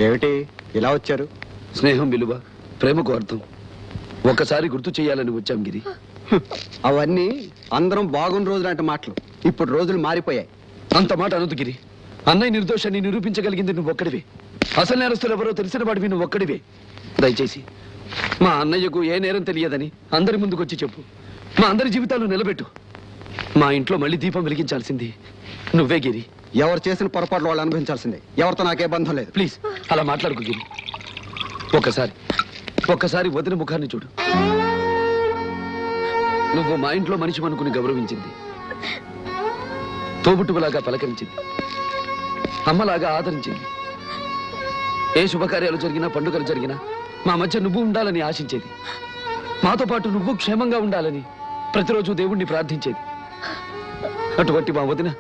ఏమిటి ఇలా వచ్చారు? స్నేహం విలువ, ప్రేమకు అర్థం ఒకసారి గుర్తు చేయాలని వచ్చాం గిరి. అవన్నీ అందరం బాగున్న రోజులు అంటే మాటలు. ఇప్పుడు రోజులు మారిపోయాయి. అంత మాట అనొద్దు గిరి. అన్నయ్య నిర్దోషాన్ని నిరూపించగలిగింది నువ్వు ఒక్కడివే. అసలు నేరస్తులు ఎవరో తెలిసిన వాడివి నువ్వు ఒక్కడివే. దయచేసి మా అన్నయ్యకు ఏ నేరం తెలియదని అందరి ముందుకొచ్చి చెప్పు. మా అందరి జీవితాలు నిలబెట్టు. మా ఇంట్లో మళ్ళీ దీపం వెలిగించాల్సింది నువ్వే గిరి. ఎవరు చేసిన పొరపాట్లు వాళ్ళు అనుభవించాల్సిందే. ఎవరితో నాకే బంధం లేదు. ప్లీజ్ అలా మాట్లాడుకు గిరి. ఒక్కసారి వదిన ముఖాన్ని చూడు. నువ్వు మా ఇంట్లో మనిషి అనుకుని గౌరవించింది, తోబుట్టులాగా పలకరించింది, అమ్మలాగా ఆదరించింది. ఏ శుభకార్యాలు జరిగినా పండుగలు జరిగినా మా మధ్య నువ్వు ఉండాలని ఆశించేది. మాతో పాటు నువ్వు క్షేమంగా ఉండాలని ప్రతిరోజు దేవుణ్ణి ప్రార్థించేది. అటువంటి మా వదిన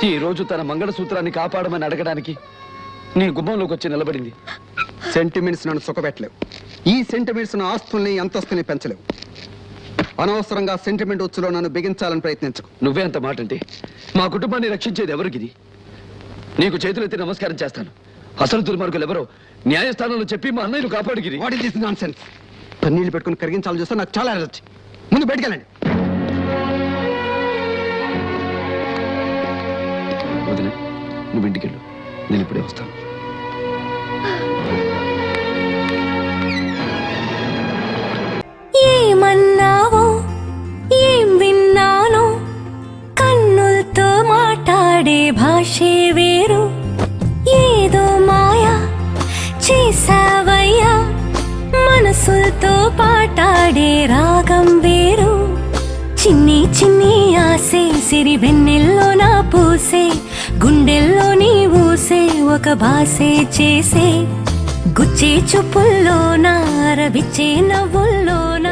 ఈ రోజు తన మంగళసూత్రాన్ని కాపాడమని అడగడానికి నీ గుమ్మంలోకి వచ్చి నిలబడింది. సెంటిమెంట్స్ నన్ను సుఖపెట్టలేవు. ఈ సెంటిమెంట్స్ నా ఆస్తుల్ని అంతస్తుని పెంచలేవు. అనవసరంగా సెంటిమెంట్ వచ్చులో నన్ను బిగించాలని ప్రయత్నించకు. నువ్వే అంత మాట అంటే మా కుటుంబాన్ని రక్షించేది ఎవరికిది? నీకు చేతులెత్తి నమస్కారం చేస్తాను. అసలు దుర్మార్గులు ఎవరో న్యాయస్థానంలో చెప్పి మా అన్నయ్యను కాపాడుగిరి. What is this nonsense? కన్నీళ్లు పెట్టుకుని కరిగించాలని చూస్తే నాకు చాలా ఎనర్జీ. ముందు బయటకెళ్ళండి. వదిలే, నువ్వు ఇంటికెళ్ళు. నేను ఇప్పుడే వస్తాను. ఏమన్నావో ఏం విన్నానో, కన్నులతో మాట్లాడే భాషే వేరు. ఏదో మాయా చేసావయ్యా, మనసులతో పాటాడే రాగం వేరు. చిన్ని చిన్ని ఆసే సిరి వెన్నెల్లో నా పూసే, గుండెల్లో నీ ఊసే ఒక భాసే చేసే. గుచ్చే చూపుల్లోనా, రవిచ్చే నవ్వుల్లోనా